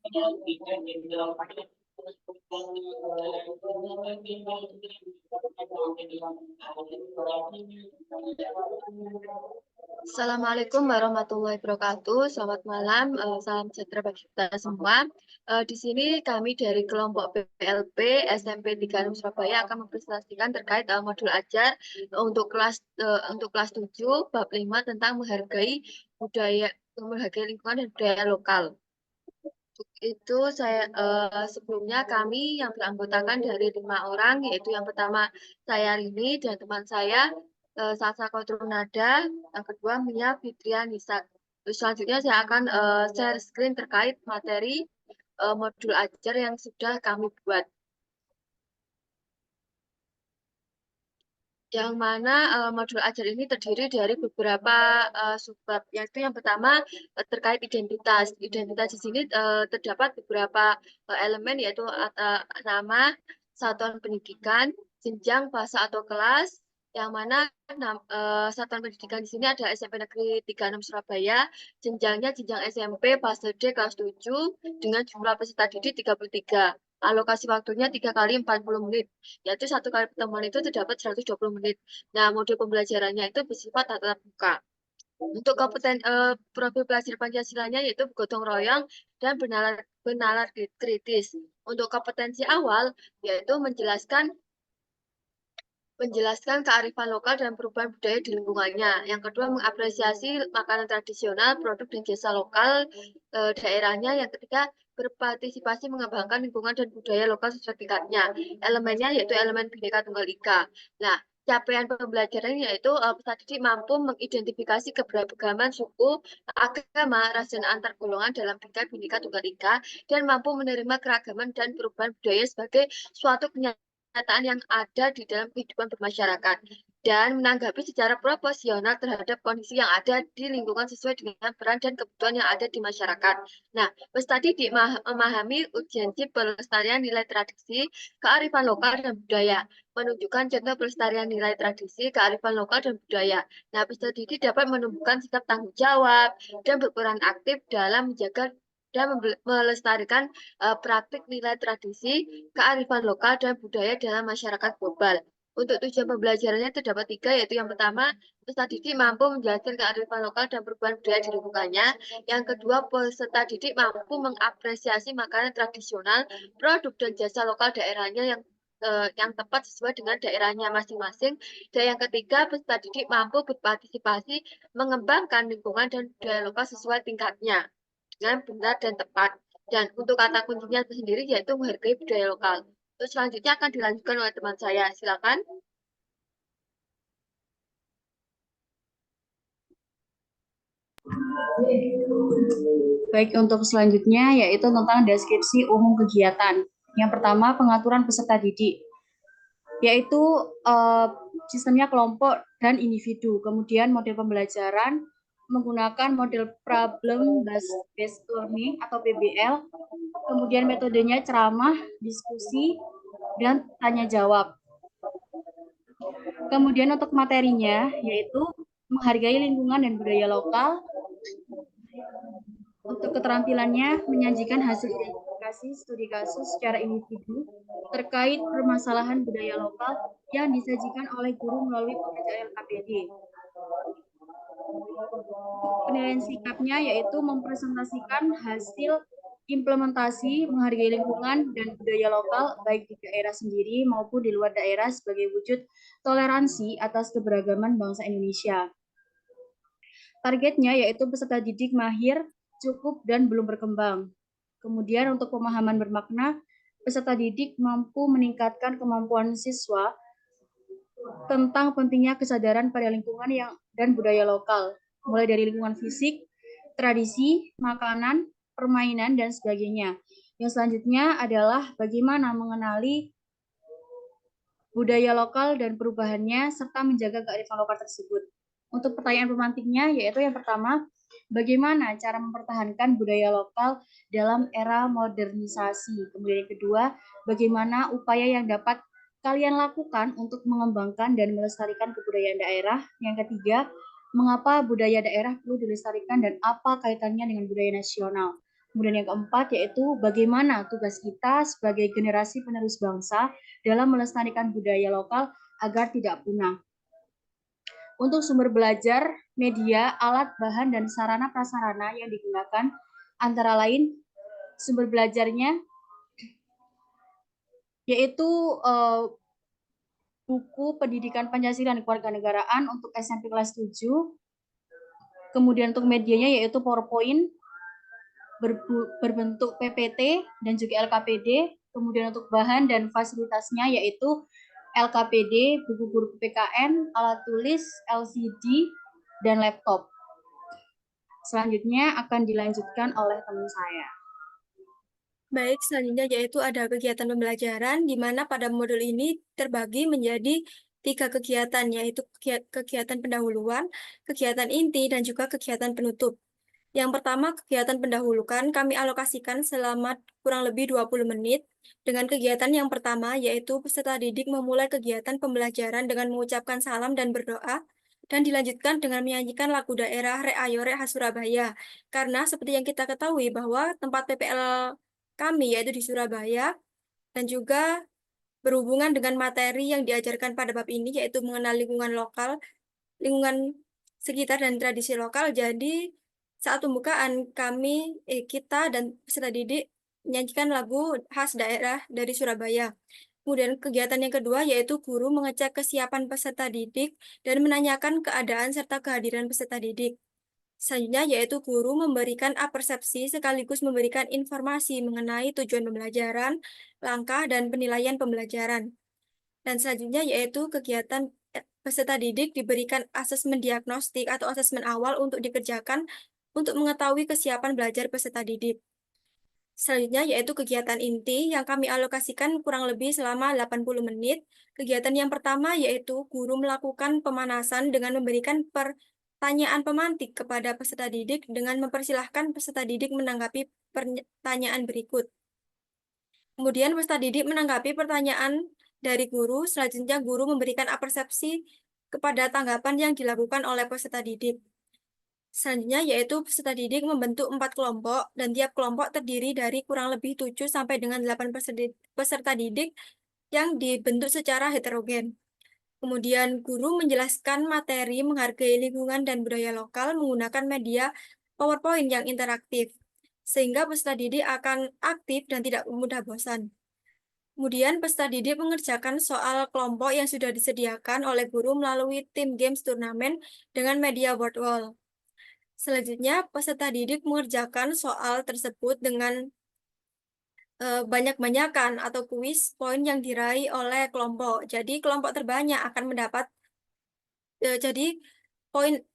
Assalamualaikum warahmatullahi wabarakatuh. Selamat malam, salam sejahtera bagi kita semua. Di sini kami dari kelompok PLP SMP 36 Surabaya akan mempresentasikan terkait modul ajar untuk kelas 7 bab 5 tentang menghargai lingkungan dan budaya lokal. Itu sebelumnya kami yang beranggotakan dari 5 orang, yaitu yang pertama saya Rini dan teman saya Sasa Kotrunada, yang kedua Mia Fitria Nisa. Terus selanjutnya saya akan share screen terkait materi modul ajar yang sudah kami buat. Yang mana modul ajar ini terdiri dari beberapa subbab, yaitu yang pertama terkait identitas. Identitas di sini terdapat beberapa elemen, yaitu nama, satuan pendidikan, jenjang, fase atau kelas, yang mana satuan pendidikan di sini ada SMP Negeri 36 Surabaya, jenjangnya jenjang SMP fase D kelas 7 dengan jumlah peserta didik 33. Alokasi waktunya 3 kali 40 menit, yaitu satu kali pertemuan itu terdapat 120 menit. Nah, modul pembelajarannya itu bersifat tatap muka. Untuk profil belajar Pancasilanya yaitu bergotong royong dan benalar kritis. Untuk kompetensi awal yaitu menjelaskan kearifan lokal dan perubahan budaya di lingkungannya. Yang kedua, mengapresiasi makanan tradisional, produk dan jasa lokal daerahnya. Yang ketiga, berpartisipasi mengembangkan lingkungan dan budaya lokal sesuai tingkatnya. Elemennya yaitu elemen Bhinneka Tunggal Ika. Nah, capaian pembelajaran yaitu peserta didik mampu mengidentifikasi keberagaman suku, agama, ras dan antar golongan dalam tingkat Bhinneka Tunggal Ika dan mampu menerima keragaman dan perubahan budaya sebagai suatu kenyataan yang ada di dalam kehidupan bermasyarakat dan menanggapi secara proporsional terhadap kondisi yang ada di lingkungan sesuai dengan peran dan kebutuhan yang ada di masyarakat. Nah, peserta didik memahami urgensi pelestarian nilai tradisi, kearifan lokal dan budaya, menunjukkan contoh pelestarian nilai tradisi, kearifan lokal dan budaya. Nah, peserta didik dapat menumbuhkan sikap tanggung jawab dan berperan aktif dalam menjaga dan melestarikan praktik nilai tradisi, kearifan lokal dan budaya dalam masyarakat global. Untuk tujuan pembelajarannya terdapat 3, yaitu yang pertama, peserta didik mampu menjelaskan kearifan lokal dan perubahan budaya di lingkungannya. Yang kedua, peserta didik mampu mengapresiasi makanan tradisional, produk dan jasa lokal daerahnya yang tepat sesuai dengan daerahnya masing-masing. Dan yang ketiga, peserta didik mampu berpartisipasi mengembangkan lingkungan dan budaya lokal sesuai tingkatnya dengan benar dan tepat. Dan untuk kata kuncinya sendiri yaitu menghargai budaya lokal. Terus selanjutnya akan dilanjutkan oleh teman saya. Silakan. Baik, untuk selanjutnya yaitu tentang deskripsi umum kegiatan. Yang pertama, pengaturan peserta didik, yaitu sistemnya kelompok dan individu. Kemudian model pembelajaran menggunakan model problem based learning atau PBL. Kemudian metodenya ceramah, diskusi, dan tanya jawab. Kemudian untuk materinya yaitu menghargai lingkungan dan budaya lokal. Untuk keterampilannya, menyajikan hasil identifikasi studi kasus secara individu terkait permasalahan budaya lokal yang disajikan oleh guru melalui pembelajaran LKPD. Penilaian sikapnya yaitu mempresentasikan hasil implementasi menghargai lingkungan dan budaya lokal baik di daerah sendiri maupun di luar daerah sebagai wujud toleransi atas keberagaman bangsa Indonesia. Targetnya yaitu peserta didik mahir, cukup, dan belum berkembang. Kemudian untuk pemahaman bermakna, peserta didik mampu meningkatkan kemampuan siswa tentang pentingnya kesadaran pada lingkungan dan budaya lokal, mulai dari lingkungan fisik, tradisi, makanan, permainan, dan sebagainya. Yang selanjutnya adalah bagaimana mengenali budaya lokal dan perubahannya, serta menjaga kearifan lokal tersebut. Untuk pertanyaan pemantiknya, yaitu yang pertama, bagaimana cara mempertahankan budaya lokal dalam era modernisasi? Kemudian yang kedua, bagaimana upaya yang dapat kalian lakukan untuk mengembangkan dan melestarikan kebudayaan daerah? Yang ketiga, mengapa budaya daerah perlu dilestarikan dan apa kaitannya dengan budaya nasional? Kemudian yang keempat yaitu bagaimana tugas kita sebagai generasi penerus bangsa dalam melestarikan budaya lokal agar tidak punah. Untuk sumber belajar, media, alat, bahan, dan sarana prasarana yang digunakan antara lain sumber belajarnya yaitu buku Pendidikan Pancasila dan Kewarganegaraan untuk SMP kelas 7. Kemudian untuk medianya yaitu PowerPoint berbentuk PPT dan juga LKPD. Kemudian untuk bahan dan fasilitasnya yaitu LKPD, buku guru PPKN, alat tulis, LCD, dan laptop. Selanjutnya akan dilanjutkan oleh teman saya. Baik, selanjutnya yaitu ada kegiatan pembelajaran, di mana pada modul ini terbagi menjadi 3 kegiatan, yaitu kegiatan pendahuluan, kegiatan inti, dan juga kegiatan penutup. Yang pertama, kegiatan pendahulukan kami alokasikan selama kurang lebih 20 menit, dengan kegiatan yang pertama, yaitu peserta didik memulai kegiatan pembelajaran dengan mengucapkan salam dan berdoa, dan dilanjutkan dengan menyanyikan lagu daerah Rek Ayo Rek Khas Surabaya. Karena seperti yang kita ketahui bahwa tempat PPL kami yaitu di Surabaya dan juga berhubungan dengan materi yang diajarkan pada bab ini yaitu mengenal lingkungan lokal, lingkungan sekitar dan tradisi lokal. Jadi saat pembukaan kita dan peserta didik menyanyikan lagu khas daerah dari Surabaya. Kemudian kegiatan yang kedua yaitu guru mengecek kesiapan peserta didik dan menanyakan keadaan serta kehadiran peserta didik. Selanjutnya yaitu guru memberikan apersepsi sekaligus memberikan informasi mengenai tujuan pembelajaran, langkah, dan penilaian pembelajaran. Dan selanjutnya yaitu kegiatan peserta didik diberikan asesmen diagnostik atau asesmen awal untuk dikerjakan untuk mengetahui kesiapan belajar peserta didik. Selanjutnya yaitu kegiatan inti yang kami alokasikan kurang lebih selama 80 menit. Kegiatan yang pertama yaitu guru melakukan pemanasan dengan memberikan pertanyaan pemantik kepada peserta didik dengan mempersilahkan peserta didik menanggapi pertanyaan berikut. Kemudian peserta didik menanggapi pertanyaan dari guru, selanjutnya guru memberikan apersepsi kepada tanggapan yang dilakukan oleh peserta didik. Selanjutnya yaitu peserta didik membentuk 4 kelompok dan tiap kelompok terdiri dari kurang lebih 7 sampai dengan 8 peserta didik yang dibentuk secara heterogen. Kemudian guru menjelaskan materi menghargai lingkungan dan budaya lokal menggunakan media PowerPoint yang interaktif, sehingga peserta didik akan aktif dan tidak mudah bosan. Kemudian peserta didik mengerjakan soal kelompok yang sudah disediakan oleh guru melalui tim games turnamen dengan media board wall. Selanjutnya, peserta didik mengerjakan soal tersebut dengan banyak-banyakan atau kuis poin yang diraih oleh kelompok. Jadi, kelompok terbanyak akan mendapat, jadi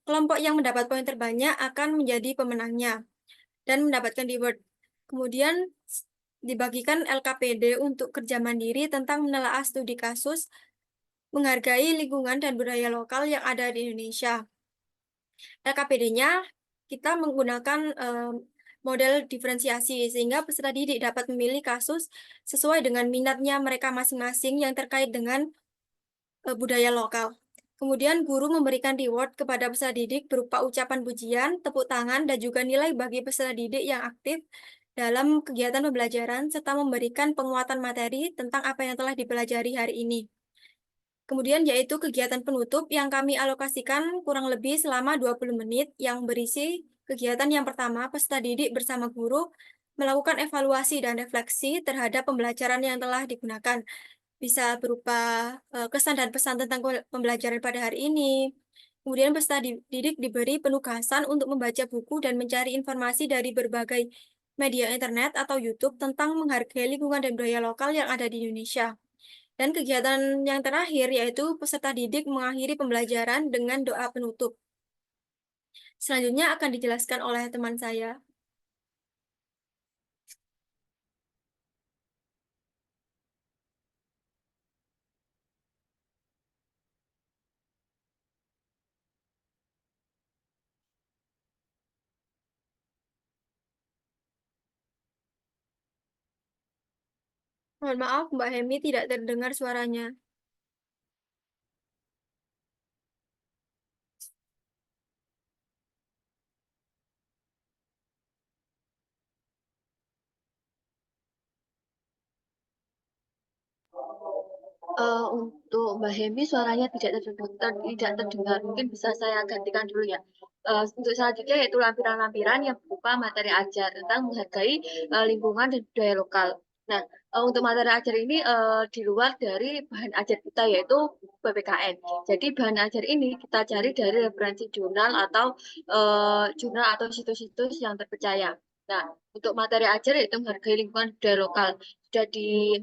kelompok yang mendapat poin terbanyak akan menjadi pemenangnya dan mendapatkan reward. Kemudian dibagikan LKPD untuk kerja mandiri tentang menelaah studi kasus, menghargai lingkungan dan budaya lokal yang ada di Indonesia. LKPD-nya kita menggunakan model diferensiasi sehingga peserta didik dapat memilih kasus sesuai dengan minatnya mereka masing-masing yang terkait dengan budaya lokal. Kemudian guru memberikan reward kepada peserta didik berupa ucapan pujian, tepuk tangan, dan juga nilai bagi peserta didik yang aktif dalam kegiatan pembelajaran serta memberikan penguatan materi tentang apa yang telah dipelajari hari ini. Kemudian yaitu kegiatan penutup yang kami alokasikan kurang lebih selama 20 menit yang berisi kegiatan yang pertama, peserta didik bersama guru melakukan evaluasi dan refleksi terhadap pembelajaran yang telah digunakan. Bisa berupa kesan dan pesan tentang pembelajaran pada hari ini. Kemudian peserta didik diberi penugasan untuk membaca buku dan mencari informasi dari berbagai media internet atau YouTube tentang menghargai lingkungan dan budaya lokal yang ada di Indonesia. Dan kegiatan yang terakhir yaitu peserta didik mengakhiri pembelajaran dengan doa penutup. Selanjutnya akan dijelaskan oleh teman saya. Mohon maaf, Mbak Hemi tidak terdengar suaranya. Untuk Mbak Hemi suaranya tidak terdengar. Mungkin bisa saya gantikan dulu ya. Untuk selanjutnya yaitu lampiran-lampiran yang berupa materi ajar tentang menghargai lingkungan dan budaya lokal. Nah, untuk materi ajar ini di luar dari bahan ajar kita yaitu PPKN. Jadi bahan ajar ini kita cari dari referensi jurnal atau situs-situs yang terpercaya. Nah, untuk materi ajar yaitu menghargai lingkungan budaya lokal sudah di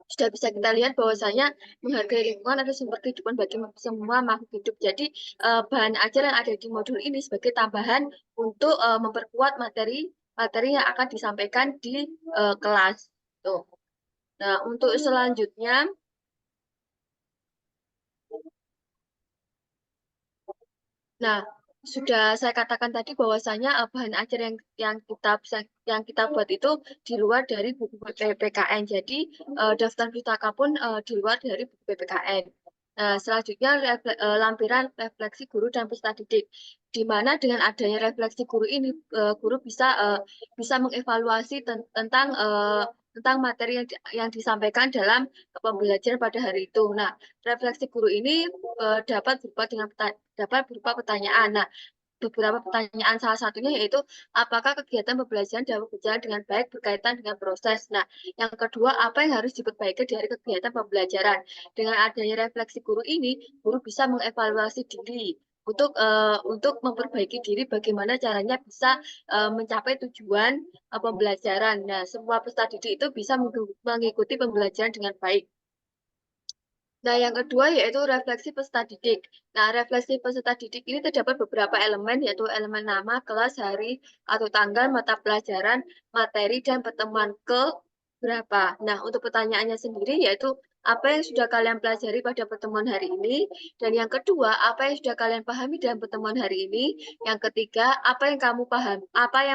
sudah bisa kita lihat bahwasanya menghargai lingkungan adalah sumber kehidupan bagi semua makhluk hidup. Jadi bahan ajar yang ada di modul ini sebagai tambahan untuk memperkuat materi yang akan disampaikan di kelas. Tuh. Nah, untuk selanjutnya, nah sudah saya katakan tadi bahwasanya bahan ajar yang kita buat itu di luar dari buku PPKN. Jadi daftar pustaka pun di luar dari buku PPKN. Selanjutnya lampiran refleksi guru dan peserta didik, di mana dengan adanya refleksi guru ini guru bisa mengevaluasi tentang materi yang disampaikan dalam pembelajaran pada hari itu. Nah, refleksi guru ini dapat berupa pertanyaan. Nah, beberapa pertanyaan salah satunya yaitu apakah kegiatan pembelajaran dapat berjalan dengan baik berkaitan dengan proses. Nah, yang kedua, apa yang harus diperbaiki dari kegiatan pembelajaran. Dengan adanya refleksi guru ini, guru bisa mengevaluasi diri untuk memperbaiki diri bagaimana caranya bisa mencapai tujuan pembelajaran. Nah, semua peserta didik itu bisa mengikuti pembelajaran dengan baik. Nah, yang kedua yaitu refleksi peserta didik. Nah, refleksi peserta didik ini terdapat beberapa elemen, yaitu elemen nama, kelas, hari, atau tanggal, mata pelajaran, materi, dan pertemuan ke berapa. Nah, untuk pertanyaannya sendiri yaitu apa yang sudah kalian pelajari pada pertemuan hari ini? Dan yang kedua, apa yang sudah kalian pahami dalam pertemuan hari ini? Yang ketiga, apa yang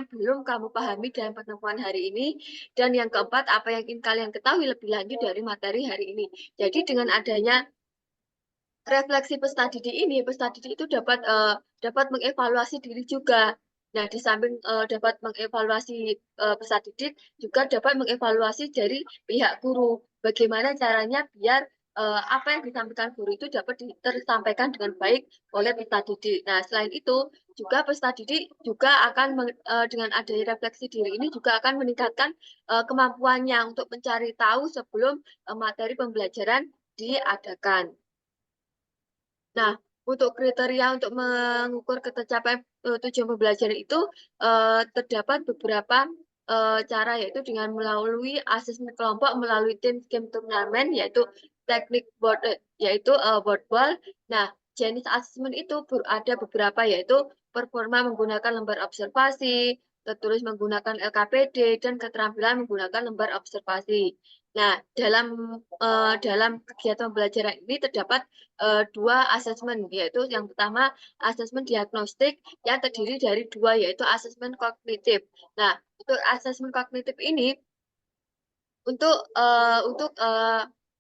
belum kamu pahami dalam pertemuan hari ini? Dan yang keempat, apa yang ingin kalian ketahui lebih lanjut dari materi hari ini? Jadi dengan adanya refleksi peserta didik ini, peserta didik itu dapat mengevaluasi diri juga. Nah, di samping dapat mengevaluasi peserta didik, juga dapat mengevaluasi dari pihak guru. Bagaimana caranya biar apa yang disampaikan guru itu dapat tersampaikan dengan baik oleh peserta didik. Nah, selain itu, juga peserta didik juga akan dengan adanya refleksi diri ini juga akan meningkatkan kemampuannya untuk mencari tahu sebelum materi pembelajaran diadakan. Nah, untuk kriteria untuk mengukur tercapaian tujuan pembelajaran itu terdapat beberapa cara, yaitu dengan melalui asesmen kelompok, melalui tim game turnamen, yaitu teknik board ball. Nah, jenis asesmen itu ada beberapa, yaitu performa menggunakan lembar observasi, tertulis menggunakan LKPD, dan keterampilan menggunakan lembar observasi. Nah, dalam kegiatan pembelajaran ini terdapat dua asesmen, yaitu yang pertama asesmen diagnostik yang terdiri dari dua, yaitu asesmen kognitif. Nah, untuk asesmen kognitif ini untuk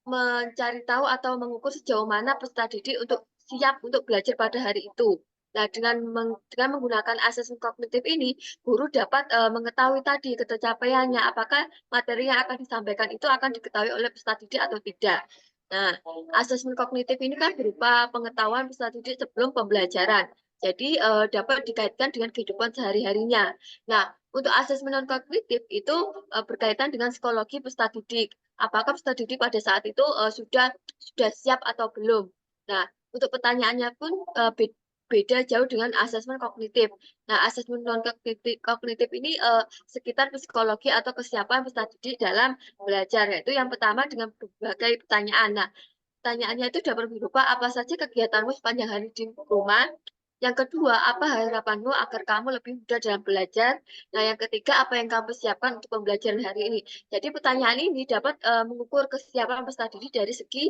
mencari tahu atau mengukur sejauh mana peserta didik untuk siap untuk belajar pada hari itu. Nah, dengan menggunakan asesmen kognitif ini, guru dapat mengetahui tadi ketercapaiannya, apakah materi yang akan disampaikan itu akan diketahui oleh peserta didik atau tidak. Nah, asesmen kognitif ini kan berupa pengetahuan peserta didik sebelum pembelajaran. Jadi dapat dikaitkan dengan kehidupan sehari-harinya. Nah, untuk asesmen non kognitif itu berkaitan dengan psikologi peserta didik. Apakah peserta didik pada saat itu sudah siap atau belum? Nah, untuk pertanyaannya pun beda jauh dengan asesmen kognitif. Nah, asesmen non kognitif ini sekitar psikologi atau kesiapan peserta didik dalam belajar, yaitu yang pertama dengan berbagai pertanyaan. Nah, pertanyaannya itu dapat berupa apa saja kegiatanmu sepanjang hari di rumah. Yang kedua, apa harapanmu agar kamu lebih mudah dalam belajar? Nah, yang ketiga, apa yang kamu siapkan untuk pembelajaran hari ini? Jadi pertanyaan ini dapat mengukur kesiapan peserta didik dari segi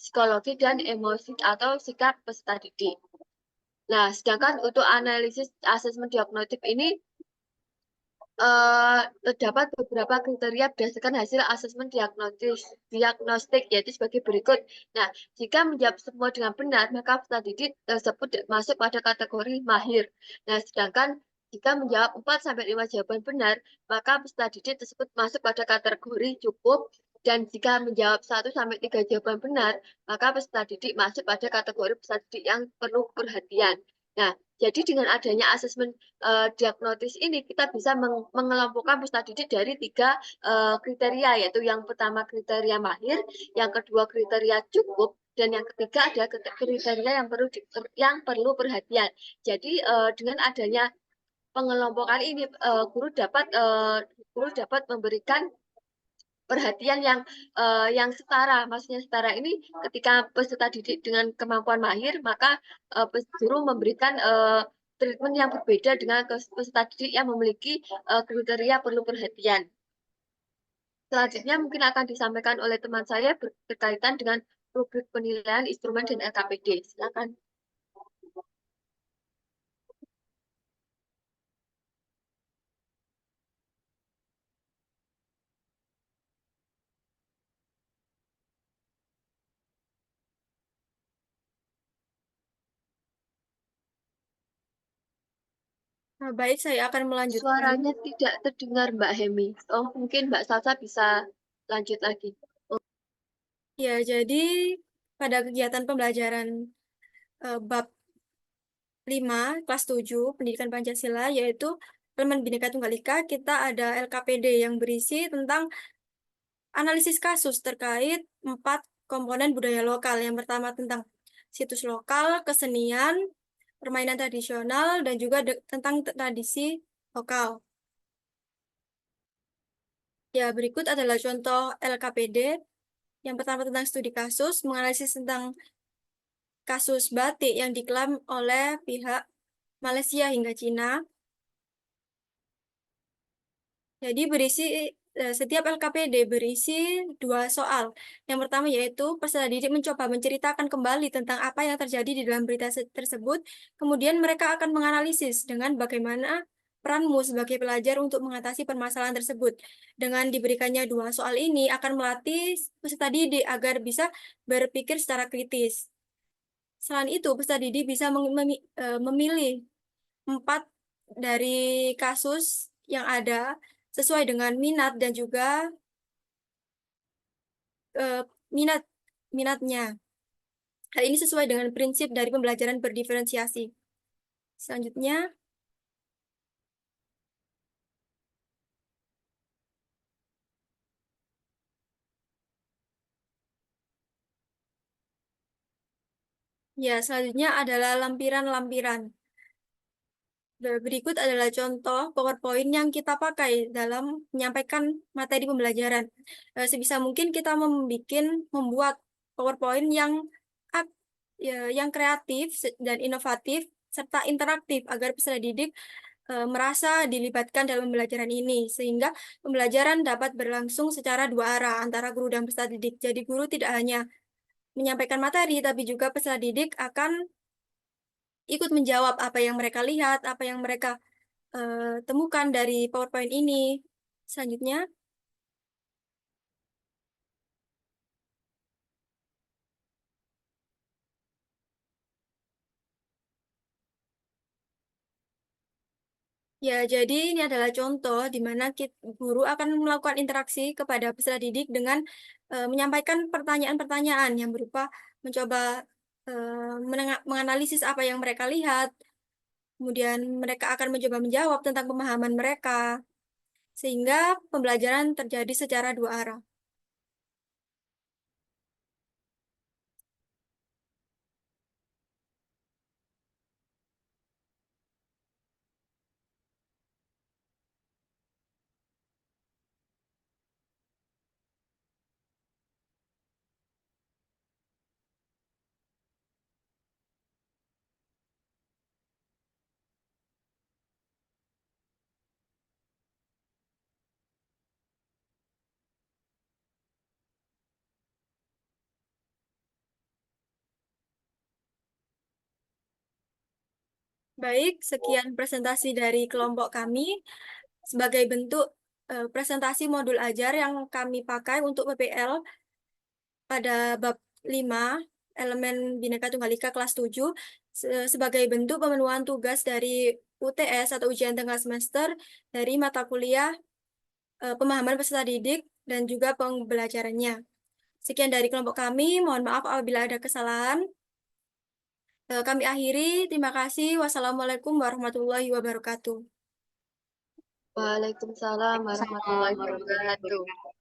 psikologi dan emosi atau sikap peserta didik. Nah, sedangkan untuk analisis asesmen diagnostik ini terdapat beberapa kriteria berdasarkan hasil asesmen diagnostik, yaitu sebagai berikut. Nah, jika menjawab semua dengan benar, maka peserta didik tersebut masuk pada kategori mahir. Nah, sedangkan jika menjawab 4-5 jawaban benar, maka peserta didik tersebut masuk pada kategori cukup. Dan jika menjawab 1 sampai 3 jawaban benar, maka peserta didik masuk pada kategori peserta didik yang perlu perhatian. Nah, jadi dengan adanya asesmen diagnotis ini, kita bisa mengelompokkan peserta didik dari 3 kriteria, yaitu yang pertama kriteria mahir, yang kedua kriteria cukup, dan yang ketiga ada kriteria yang perlu perhatian. Jadi dengan adanya pengelompokan ini, guru dapat memberikan perhatian yang setara. Maksudnya setara ini ketika peserta didik dengan kemampuan mahir, maka guru memberikan treatment yang berbeda dengan peserta didik yang memiliki kriteria perlu perhatian. Selanjutnya mungkin akan disampaikan oleh teman saya berkaitan dengan rubrik penilaian instrumen dan LKPD. Silakan. Nah, baik, saya akan melanjutkan. Suaranya tidak terdengar, Mbak Hemi. Oh, mungkin Mbak Salsa bisa lanjut lagi. Ya, jadi pada kegiatan pembelajaran bab 5, kelas 7, Pendidikan Pancasila, yaitu elemen Bhinneka Tunggal Ika, kita ada LKPD yang berisi tentang analisis kasus terkait 4 komponen budaya lokal. Yang pertama tentang situs lokal, kesenian, permainan tradisional, dan juga tentang tradisi lokal. Ya, berikut adalah contoh LKPD. Yang pertama tentang studi kasus, menganalisis tentang kasus batik yang diklaim oleh pihak Malaysia hingga Cina. Jadi setiap LKPD berisi 2 soal. Yang pertama yaitu peserta didik mencoba menceritakan kembali tentang apa yang terjadi di dalam berita tersebut. Kemudian mereka akan menganalisis dengan bagaimana peranmu sebagai pelajar untuk mengatasi permasalahan tersebut. Dengan diberikannya 2 soal ini akan melatih peserta didik agar bisa berpikir secara kritis. Selain itu, peserta didik bisa memilih 4 dari kasus yang ada sesuai dengan minat dan juga minatnya. Hal ini sesuai dengan prinsip dari pembelajaran berdiferensiasi. Selanjutnya, selanjutnya adalah lampiran-lampiran. Berikut adalah contoh PowerPoint yang kita pakai dalam menyampaikan materi pembelajaran. Sebisa mungkin kita membuat PowerPoint yang kreatif dan inovatif serta interaktif agar peserta didik merasa dilibatkan dalam pembelajaran ini, sehingga pembelajaran dapat berlangsung secara 2 arah antara guru dan peserta didik. Jadi guru tidak hanya menyampaikan materi, tapi juga peserta didik akan ikut menjawab apa yang mereka lihat, apa yang mereka temukan dari PowerPoint ini. Selanjutnya, jadi ini adalah contoh di mana guru akan melakukan interaksi kepada peserta didik dengan menyampaikan pertanyaan-pertanyaan yang berupa mencoba menganalisis apa yang mereka lihat, kemudian mereka akan mencoba menjawab tentang pemahaman mereka, sehingga pembelajaran terjadi secara 2 arah. Baik, sekian presentasi dari kelompok kami sebagai bentuk presentasi modul ajar yang kami pakai untuk PPL pada bab 5 elemen Bhinneka Tunggal Ika kelas 7 sebagai bentuk pemenuhan tugas dari UTS atau ujian tengah semester dari mata kuliah pemahaman peserta didik dan juga pembelajarannya. Sekian dari kelompok kami, mohon maaf apabila ada kesalahan. Kami akhiri, terima kasih. Wassalamualaikum warahmatullahi wabarakatuh. Waalaikumsalam warahmatullahi Assalamualaikum warahmatullahi wabarakatuh. wabarakatuh.